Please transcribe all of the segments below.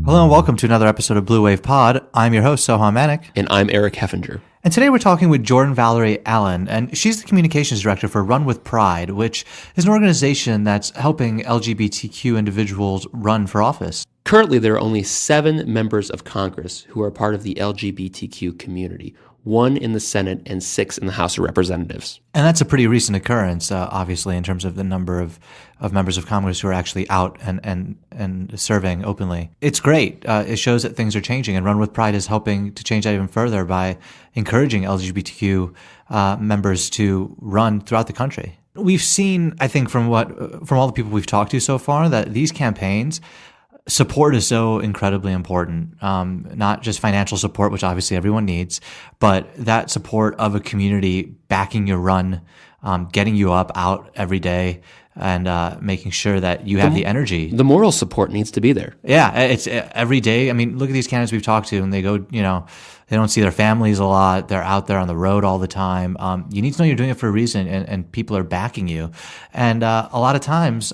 Hello and welcome to another episode of Blue Wave Pod. I'm your host, Soham Manik. And I'm Eric Heffinger. And today we're talking with Jordan Valerie Allen, and she's the communications director for Run with Pride, which is an organization that's helping LGBTQ individuals run for office. Currently, there are only 7 members of Congress who are part of the LGBTQ community, 1 in the Senate and 6 in the House of Representatives. And that's a pretty recent occurrence, obviously, in terms of the number of members of Congress who are actually out and serving openly. It's great. It shows that things are changing, and Run with Pride is helping to change that even further by encouraging LGBTQ members to run throughout the country. We've seen, I think, from all the people we've talked to so far, that these campaigns, support is so incredibly important, not just financial support, which obviously everyone needs, but that support of a community backing your run, getting you up out every day, and making sure that you have the energy. The moral support needs to be there. Yeah, it's every day. I mean, look at these candidates we've talked to, and they go, they don't see their families a lot. They're out there on the road all the time. You need to know you're doing it for a reason, and people are backing you. And a lot of times,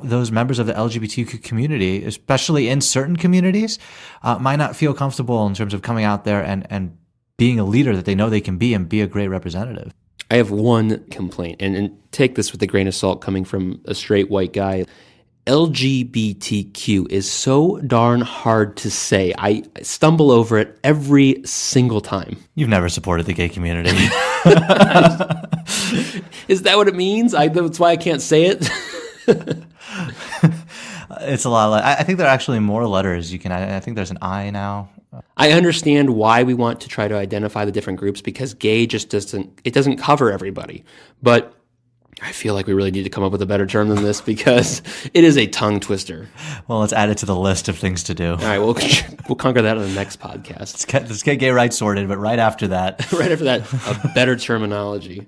those members of the LGBTQ community, especially in certain communities, might not feel comfortable in terms of coming out there and being a leader that they know they can be and be a great representative. I have one complaint, and take this with a grain of salt coming from a straight white guy. LGBTQ is so darn hard to say. I stumble over it every single time. You've never supported the gay community. Is that what it means? That's why I can't say it. It's a lot. I think there are actually more letters you can. I think there's an I now. I understand why we want to try to identify the different groups, because gay just doesn't cover everybody. But I feel like we really need to come up with a better term than this, because it is a tongue twister. Well, let's add it to the list of things to do. All right, we'll conquer that on the next podcast. Let's get gay rights sorted, but right after that, a better terminology.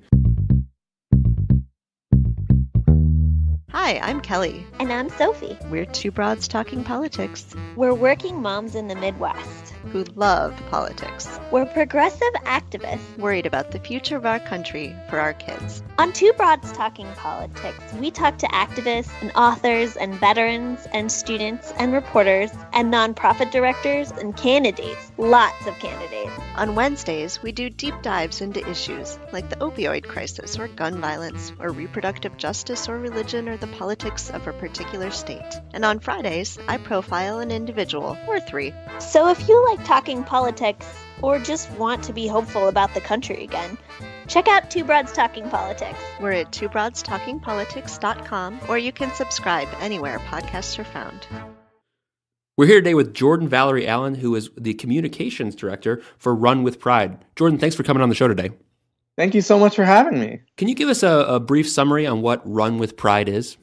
Hi, I'm Kelly. And I'm Sophie. We're two broads talking politics. We're working moms in the Midwest who love politics. We're progressive activists worried about the future of our country for our kids. On Two Broads Talking Politics, we talk to activists and authors and veterans and students and reporters and nonprofit directors and candidates. Lots of candidates. On Wednesdays, we do deep dives into issues like the opioid crisis or gun violence or reproductive justice or religion or the politics of a particular state. And on Fridays, I profile an individual or 3. So if you like talking politics or just want to be hopeful about the country again, check out Two Broads Talking Politics. We're at twobroadstalkingpolitics.com, or you can subscribe anywhere podcasts are found. We're here today with Jordan Valerie Allen, who is the communications director for Run with Pride. Jordan, thanks for coming on the show today. Thank you so much for having me. Can you give us a brief summary on what Run with Pride is?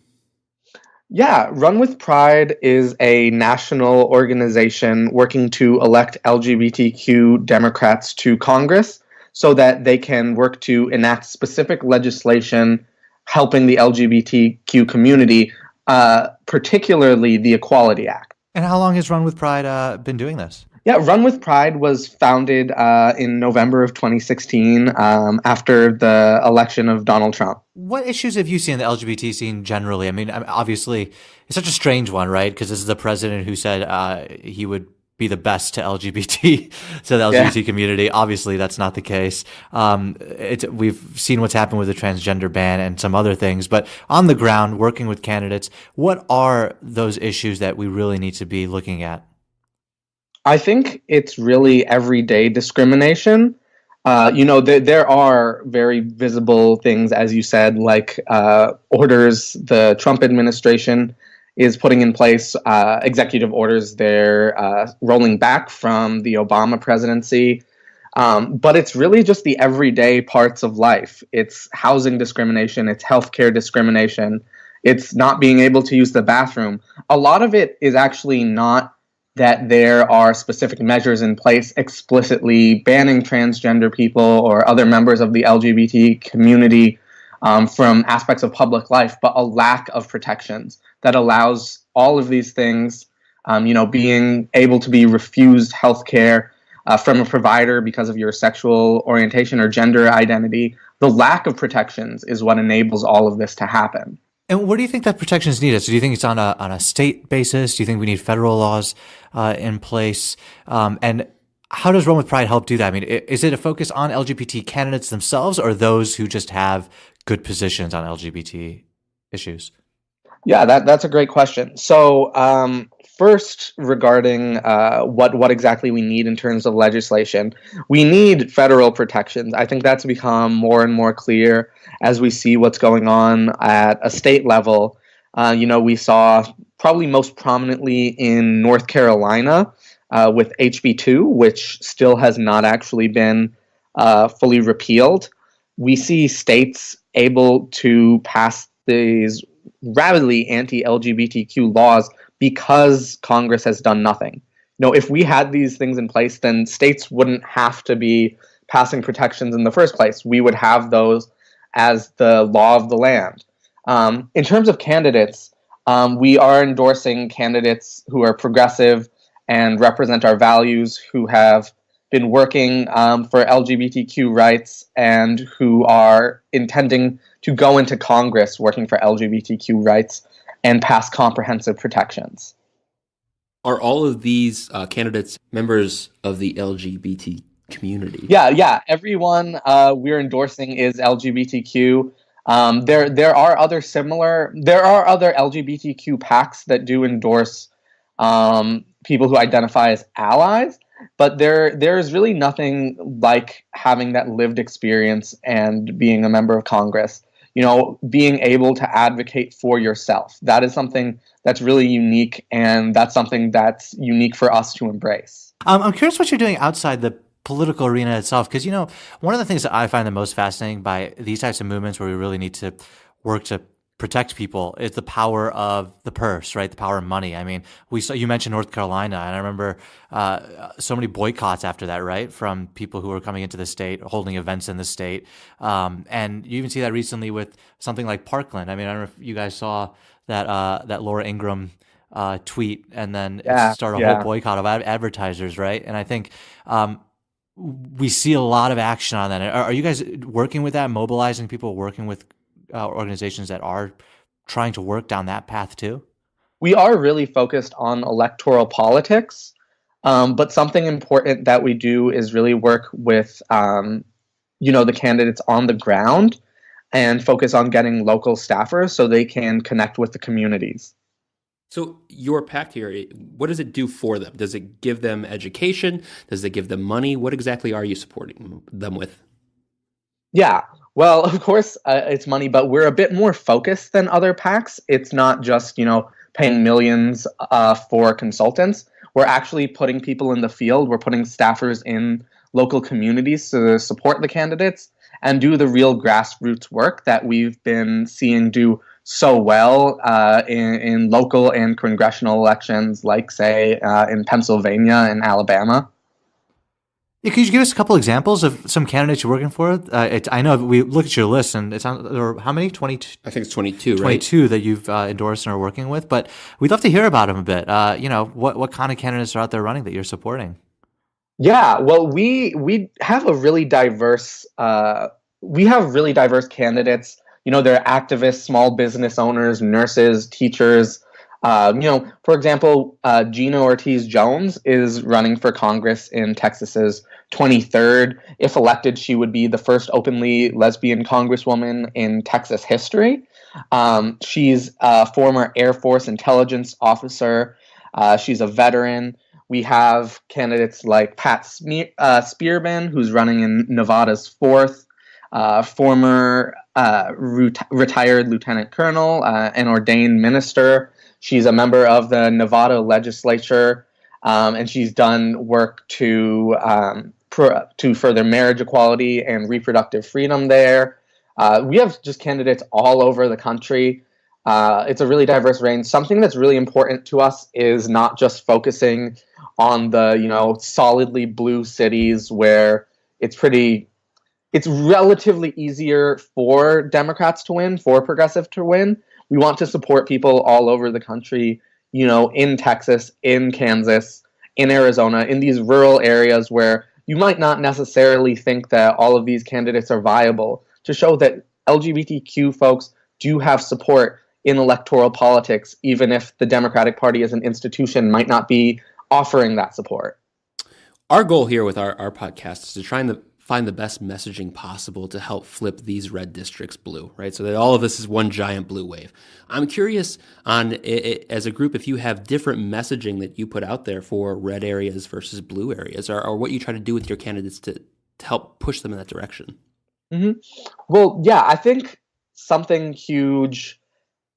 Yeah, Run with Pride is a national organization working to elect LGBTQ Democrats to Congress so that they can work to enact specific legislation helping the LGBTQ community, particularly the Equality Act. And how long has Run with Pride been doing this? Yeah, Run with Pride was founded in November of 2016 after the election of Donald Trump. What issues have you seen in the LGBT scene generally? I mean, obviously, it's such a strange one, right? Because this is the president who said he would be the best to LGBT, to the LGBT community. Obviously, that's not the case. We've seen what's happened with the transgender ban and some other things. But on the ground, working with candidates, what are those issues that we really need to be looking at? I think it's really everyday discrimination. There are very visible things, as you said, like orders the Trump administration is putting in place, executive orders they're rolling back from the Obama presidency. But it's really just the everyday parts of life. It's housing discrimination, it's healthcare discrimination, it's not being able to use the bathroom. A lot of it is actually not that there are specific measures in place explicitly banning transgender people or other members of the LGBT community from aspects of public life, but a lack of protections that allows all of these things, being able to be refused healthcare from a provider because of your sexual orientation or gender identity. The lack of protections is what enables all of this to happen. And where do you think that protection is needed? So do you think it's on a state basis? Do you think we need federal laws in place? And how does Run with Pride help do that? I mean, is it a focus on LGBT candidates themselves or those who just have good positions on LGBT issues? Yeah, that's a great question. So, first, regarding what exactly we need in terms of legislation, we need federal protections. I think that's become more and more clear as we see what's going on at a state level. We saw probably most prominently in North Carolina with HB2, which still has not actually been fully repealed. We see states able to pass these rabidly anti-LGBTQ laws because Congress has done nothing. If we had these things in place, then states wouldn't have to be passing protections in the first place. We would have those as the law of the land. In terms of candidates, we are endorsing candidates who are progressive and represent our values, who have been working for LGBTQ rights and who are intending to go into Congress working for LGBTQ rights and pass comprehensive protections. Are all of these candidates members of the LGBT community? Yeah. Everyone we're endorsing is LGBTQ. There are other LGBTQ PACs that do endorse people who identify as allies, but there's really nothing like having that lived experience and being a member of Congress. Being able to advocate for yourself. That is something that's really unique, and that's something that's unique for us to embrace. I'm curious what you're doing outside the political arena itself, because one of the things that I find the most fascinating by these types of movements where we really need to work to protect people is the power of the purse, right? The power of money. I mean, you mentioned North Carolina, and I remember so many boycotts after that, right? From people who were coming into the state, holding events in the state. And you even see that recently with something like Parkland. I mean, I don't know if you guys saw that Laura Ingraham tweet, and then it started a whole boycott of advertisers, right? And I think we see a lot of action on that. Are you guys working with that, mobilizing people, working with organizations that are trying to work down that path too? We are really focused on electoral politics, but something important that we do is really work with, the candidates on the ground and focus on getting local staffers so they can connect with the communities. So your PAC here, what does it do for them? Does it give them education? Does it give them money? What exactly are you supporting them with? Yeah. Well, of course, it's money, but we're a bit more focused than other PACs. It's not just, paying millions for consultants. We're actually putting people in the field. We're putting staffers in local communities to support the candidates and do the real grassroots work that we've been seeing do so well in local and congressional elections, like, say, in Pennsylvania and Alabama. Yeah, could you give us a couple examples of some candidates you're working for? I know we looked at your list, and it's on, how many? 22? I think it's 22, 22 right? that you've endorsed and are working with. But we'd love to hear about them a bit. What kind of candidates are out there running that you're supporting? Yeah, well, we have a really diverse candidates. They're activists, small business owners, nurses, teachers. For example, Gina Ortiz-Jones is running for Congress in Texas's 23rd. If elected, she would be the first openly lesbian congresswoman in Texas history. She's a former Air Force intelligence officer. She's a veteran. We have candidates like Pat Spearman, who's running in Nevada's 4th, former retired lieutenant colonel, and ordained minister. She's a member of the Nevada legislature, and she's done work to further marriage equality and reproductive freedom there. We have just candidates all over the country. It's a really diverse range. Something that's really important to us is not just focusing on the solidly blue cities where it's relatively easier for Democrats to win, for progressive to win. We want to support people all over the country, in Texas, in Kansas, in Arizona, in these rural areas where you might not necessarily think that all of these candidates are viable, to show that LGBTQ folks do have support in electoral politics, even if the Democratic Party as an institution might not be offering that support. Our goal here with our podcast is to try and find the best messaging possible to help flip these red districts blue, right? So that all of this is one giant blue wave. I'm curious on, as a group, if you have different messaging that you put out there for red areas versus blue areas, or what you try to do with your candidates to help push them in that direction. Mm-hmm. Well, yeah, I think something huge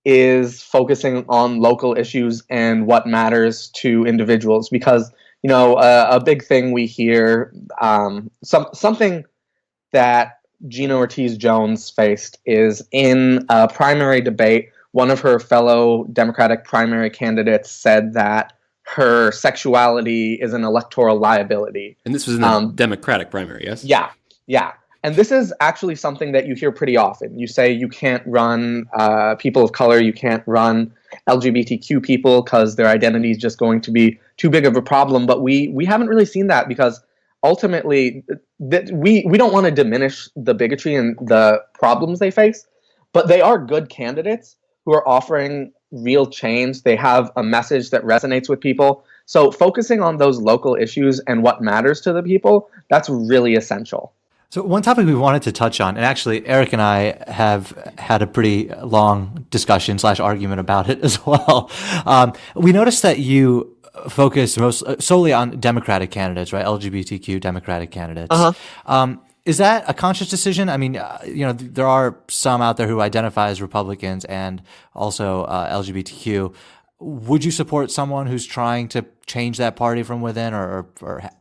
is focusing on local issues and what matters to individuals, because a big thing we hear, something that Gina Ortiz-Jones faced is in a primary debate, one of her fellow Democratic primary candidates said that her sexuality is an electoral liability. And this was in the Democratic primary, yes? Yeah. And this is actually something that you hear pretty often. You say you can't run people of color, you can't run LGBTQ people because their identity is just going to be too big of a problem. But we haven't really seen that, because ultimately we don't want to diminish the bigotry and the problems they face, but they are good candidates who are offering real change. They have a message that resonates with people. So focusing on those local issues and what matters to the people, that's really essential. So one topic we wanted to touch on, and actually Eric and I have had a pretty long discussion / argument about it as well. We noticed that you focus solely on Democratic candidates, right? LGBTQ Democratic candidates. Uh-huh. Is that a conscious decision? I mean, there are some out there who identify as Republicans and also LGBTQ. Would you support someone who's trying to change that party from within, or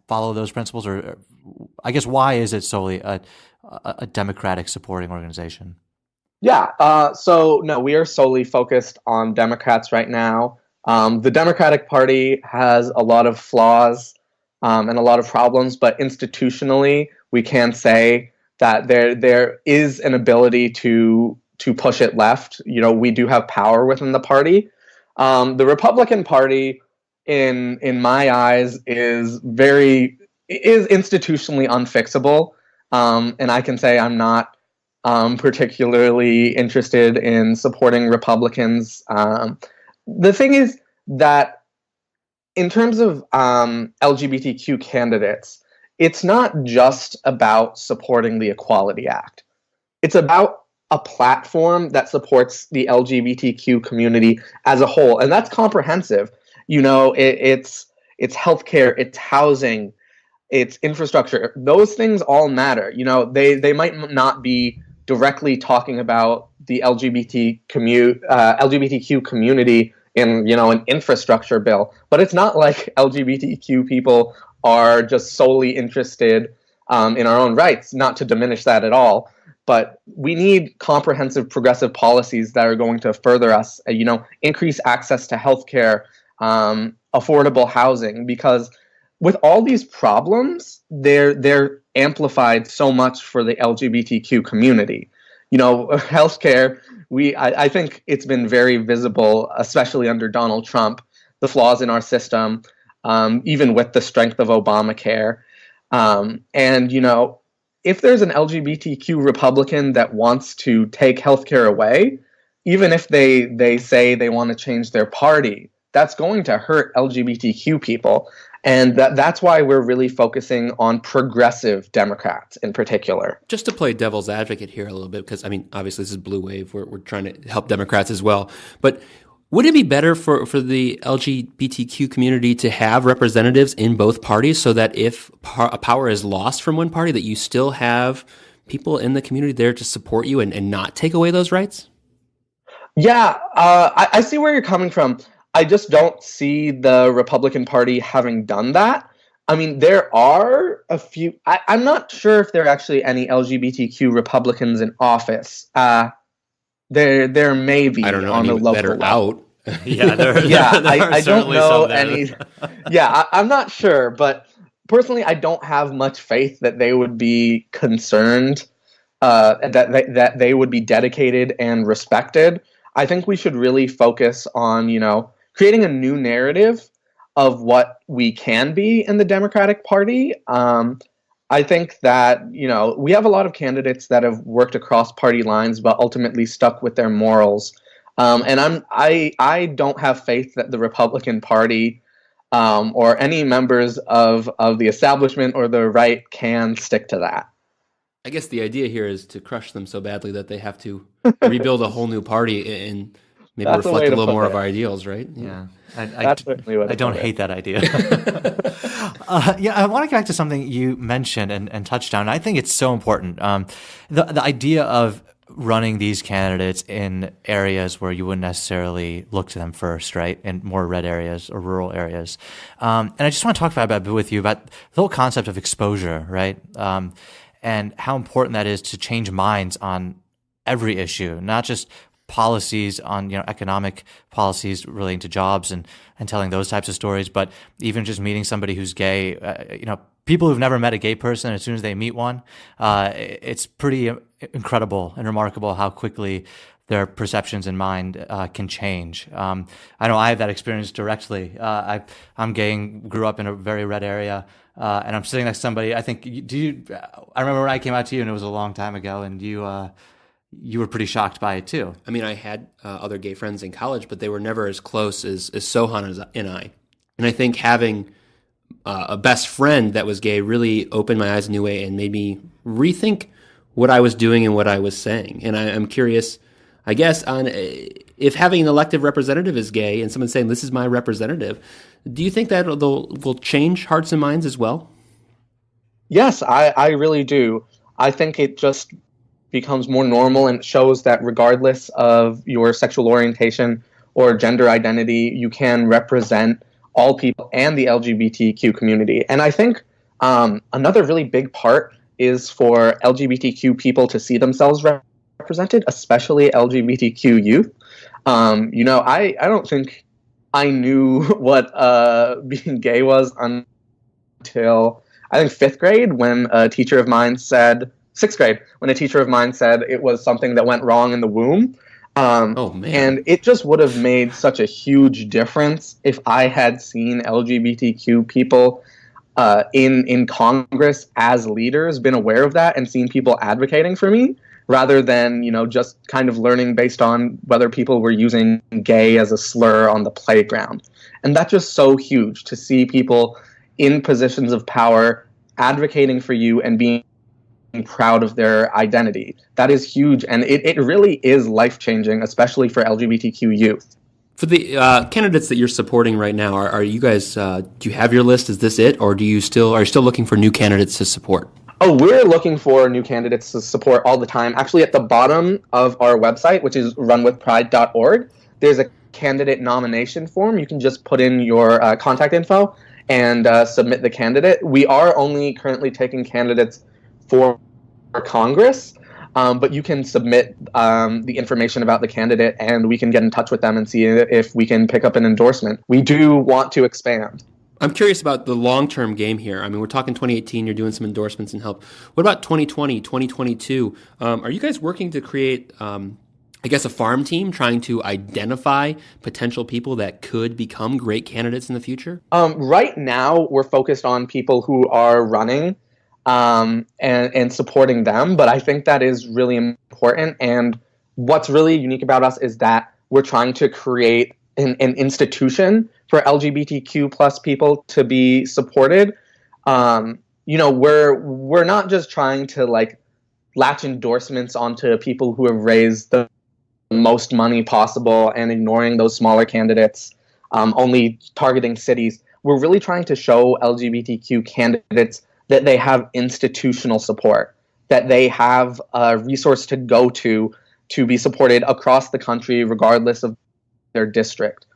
follow those principles? Or I guess, why is it solely a Democratic supporting organization? Yeah. So no, we are solely focused on Democrats right now. The Democratic Party has a lot of flaws and a lot of problems, but institutionally, we can say that there is an ability to push it left. We do have power within the party. The Republican Party, in my eyes, is institutionally unfixable, and I can say I'm not particularly interested in supporting Republicans. The thing is that in terms of LGBTQ candidates, it's not just about supporting the Equality Act. It's about a platform that supports the LGBTQ community as a whole, and that's comprehensive. It's healthcare, it's housing, it's infrastructure. Those things all matter. They might not be directly talking about the LGBTQ community in an infrastructure bill, but it's not like LGBTQ people are just solely interested in our own rights. Not to diminish that at all, but we need comprehensive progressive policies that are going to further us. Increase access to healthcare, affordable housing, because with all these problems, they're amplified so much for the LGBTQ community. Healthcare, I think it's been very visible, especially under Donald Trump, the flaws in our system, even with the strength of Obamacare. If there's an LGBTQ Republican that wants to take healthcare away, even if they say they want to change their party, that's going to hurt LGBTQ people. And that's why we're really focusing on progressive Democrats in particular. Just to play devil's advocate here a little bit, because, obviously this is Blue Wave. We're trying to help Democrats as well. But would it be better for the LGBTQ community to have representatives in both parties, so that if a power is lost from one party, that you still have people in the community there to support you and not take away those rights? Yeah, I see where you're coming from. I just don't see the Republican Party having done that. There are a few. I'm not sure if there are actually any LGBTQ Republicans in office. There may be. I don't know on any the local that are level. out. I don't know any. I'm not sure, but personally, I don't have much faith that they would be concerned, that they would be dedicated and respected. I think we should really focus on, creating a new narrative of what we can be in the Democratic Party. I think that, we have a lot of candidates that have worked across party lines, but ultimately stuck with their morals. And I don't have faith that the Republican Party or any members of the establishment or the right can stick to that. I guess the idea here is to crush them so badly that they have to rebuild a whole new party and maybe That's a reflect way a to little put more of it. our ideals, right? Yeah, That's certainly what I don't put it. hate that idea. Yeah, I want to get back to something you mentioned and touched on. I think it's so important. The idea of running these candidates in areas where you wouldn't necessarily look to them first, right? In more red areas or rural areas. And I just want to talk about a bit with you about the whole concept of exposure, right? And how important that is to change minds on every issue, not just policies on, economic policies relating to jobs and telling those types of stories, but even just meeting somebody who's gay, people who've never met a gay person, as soon as they meet one, it's pretty incredible and remarkable how quickly their perceptions in mind can change. I know I have that experience directly. I'm gay and grew up in a very red area, and I'm sitting next to somebody. I think I remember when I came out to you, and it was a long time ago, and you were pretty shocked by it too. I mean, I had other gay friends in college, but they were never as close as Sohan and I. And I think having a best friend that was gay really opened my eyes in a new way and made me rethink what I was doing and what I was saying. And I'm curious, I guess, on if having an elected representative is gay and someone saying, this is my representative, do you think that will change hearts and minds as well? Yes, I really do. I think it just becomes more normal and shows that regardless of your sexual orientation or gender identity, you can represent all people and the LGBTQ community. And I think another really big part is for LGBTQ people to see themselves represented, especially LGBTQ youth. I don't think I knew what being gay was until I think 5th grade when a teacher of mine said, 6th grade, when a teacher of mine said it was something that went wrong in the womb. Oh, man. And it just would have made such a huge difference if I had seen LGBTQ people in Congress as leaders, been aware of that, and seen people advocating for me, rather than, just kind of learning based on whether people were using gay as a slur on the playground. And that's just so huge to see people in positions of power advocating for you and being proud of their identity. That is huge, and it really is life-changing, especially for LGBTQ youth. For the candidates that you're supporting right now, are you guys, do you have your list? Is this it? Or are you still looking for new candidates to support? Oh, we're looking for new candidates to support all the time. Actually, at the bottom of our website, which is runwithpride.org, there's a candidate nomination form. You can just put in your contact info and submit the candidate. We are only currently taking candidates for Congress, but you can submit the information about the candidate and we can get in touch with them and see if we can pick up an endorsement. We do want to expand. I'm curious about the long-term game here. I mean, we're talking 2018, you're doing some endorsements and help. What about 2020, 2022? Are you guys working to create, a farm team trying to identify potential people that could become great candidates in the future? Right now, we're focused on people who are running and supporting them. But I think that is really important. And what's really unique about us is that we're trying to create an institution for LGBTQ plus people to be supported. We're not just trying to latch endorsements onto people who have raised the most money possible and ignoring those smaller candidates, only targeting cities. We're really trying to show LGBTQ candidates that they have institutional support, that they have a resource to go to be supported across the country, regardless of their district.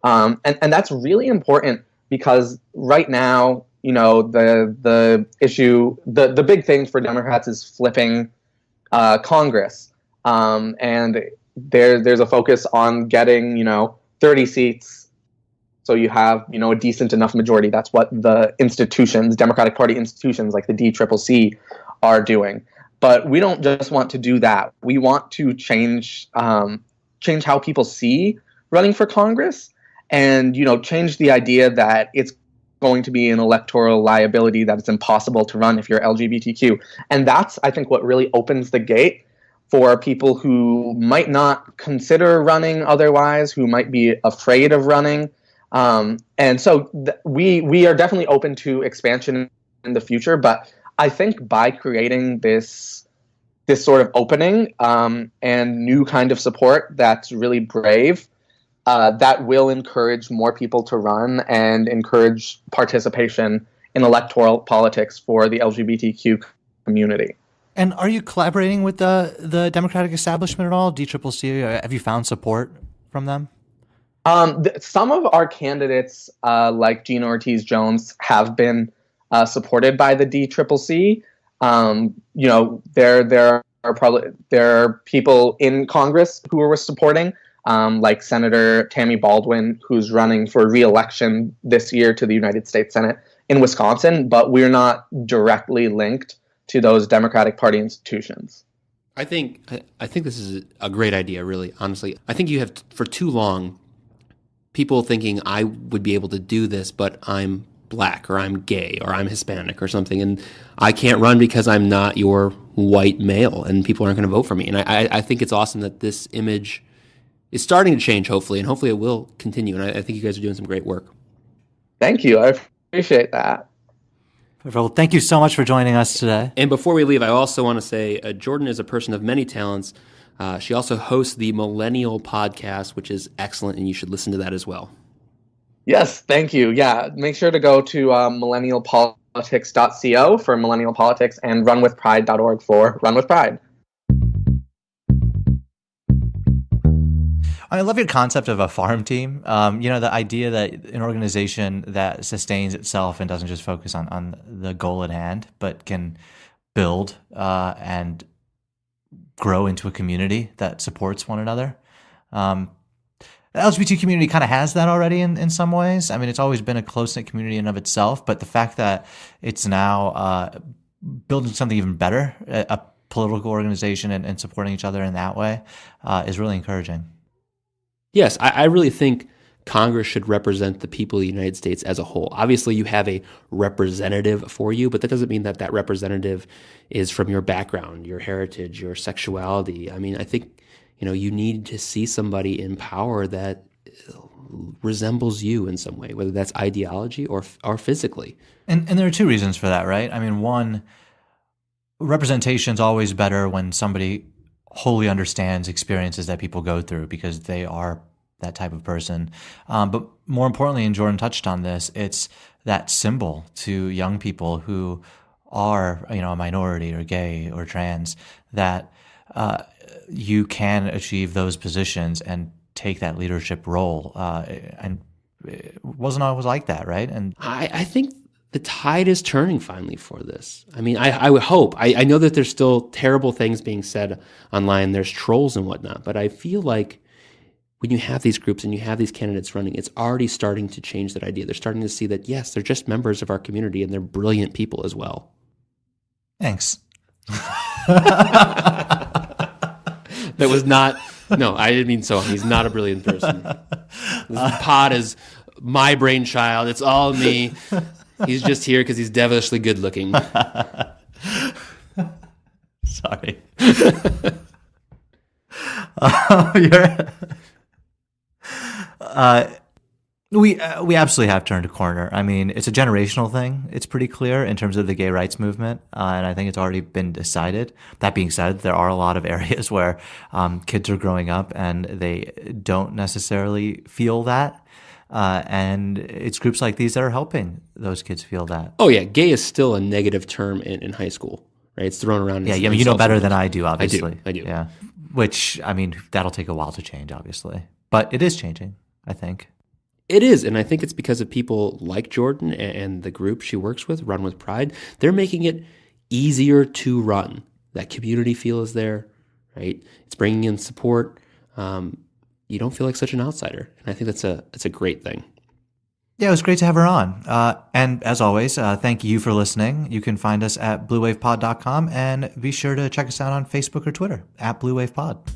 And that's really important because right now, the issue, the big thing for Democrats is flipping Congress. And there's a focus on getting, 30 seats. So you have, a decent enough majority. That's what the institutions, Democratic Party institutions like the DCCC are doing. But we don't just want to do that. We want to change how people see running for Congress and, change the idea that it's going to be an electoral liability, that it's impossible to run if you're LGBTQ. And that's, I think, what really opens the gate for people who might not consider running otherwise, who might be afraid of running. And so we are definitely open to expansion in the future, but I think by creating this sort of opening and new kind of support that's really brave, that will encourage more people to run and encourage participation in electoral politics for the LGBTQ community. And are you collaborating with the Democratic establishment at all, DCCC? Have you found support from them? Some of our candidates, like Gina Ortiz-Jones, have been supported by the DCCC. There are people in Congress who are supporting, like Senator Tammy Baldwin, who's running for re-election this year to the United States Senate in Wisconsin, but we're not directly linked to those Democratic Party institutions. I think this is a great idea, really, honestly. I think you have, for too long, people thinking I would be able to do this, but I'm black or I'm gay or I'm Hispanic or something, and I can't run because I'm not your white male, and people aren't going to vote for me. And I think it's awesome that this image is starting to change, hopefully, and hopefully it will continue. And I think you guys are doing some great work. Thank you. I appreciate that. Well, thank you so much for joining us today. And before we leave, I also want to say Jordan is a person of many talents. She also hosts the Millennial Podcast, which is excellent, and you should listen to that as well. Yes, thank you. Yeah, make sure to go to millennialpolitics.co for Millennial Politics and runwithpride.org for Run With Pride. I love your concept of a farm team. The idea that an organization that sustains itself and doesn't just focus on the goal at hand, but can build and grow into a community that supports one another. The LGBT community kind of has that already in some ways. I mean, it's always been a close-knit community in of itself, but the fact that it's now building something even better, a political organization and supporting each other in that way is really encouraging. Yes, I really think Congress should represent the people of the United States as a whole. Obviously, you have a representative for you, but that doesn't mean that representative is from your background, your heritage, your sexuality. I mean, I think, you need to see somebody in power that resembles you in some way, whether that's ideology or physically. And there are two reasons for that, right? I mean, one, representation is always better when somebody wholly understands experiences that people go through because they are that type of person. But more importantly, and Jordan touched on this, it's that symbol to young people who are, a minority or gay or trans, that you can achieve those positions and take that leadership role. And it wasn't always like that, right? And I think the tide is turning finally for this. I mean, I would hope. I know that there's still terrible things being said online. There's trolls and whatnot. But I feel like when you have these groups and you have these candidates running, it's already starting to change that idea. They're starting to see that, yes, they're just members of our community and they're brilliant people as well. Thanks. That was not... No, I didn't mean so. He's not a brilliant person. This pod is my brainchild. It's all me. He's just here because he's devilishly good looking. Sorry. We absolutely have turned a corner. I mean, it's a generational thing. It's pretty clear in terms of the gay rights movement, and I think it's already been decided. That being said, there are a lot of areas where kids are growing up and they don't necessarily feel that. And it's groups like these that are helping those kids feel that. Oh, yeah. Gay is still a negative term in high school, right? It's thrown around. Yeah, I mean, you know better than I do, obviously. I do. Yeah. Which, I mean, that'll take a while to change, obviously. But it is changing, I think. It is, and I think it's because of people like Jordan and the group she works with, Run With Pride. They're making it easier to run. That community feel is there, right? It's bringing in support. You don't feel like such an outsider, and I think that's a great thing. Yeah, it was great to have her on. And as always, thank you for listening. You can find us at bluewavepod.com, and be sure to check us out on Facebook or Twitter at bluewavepod.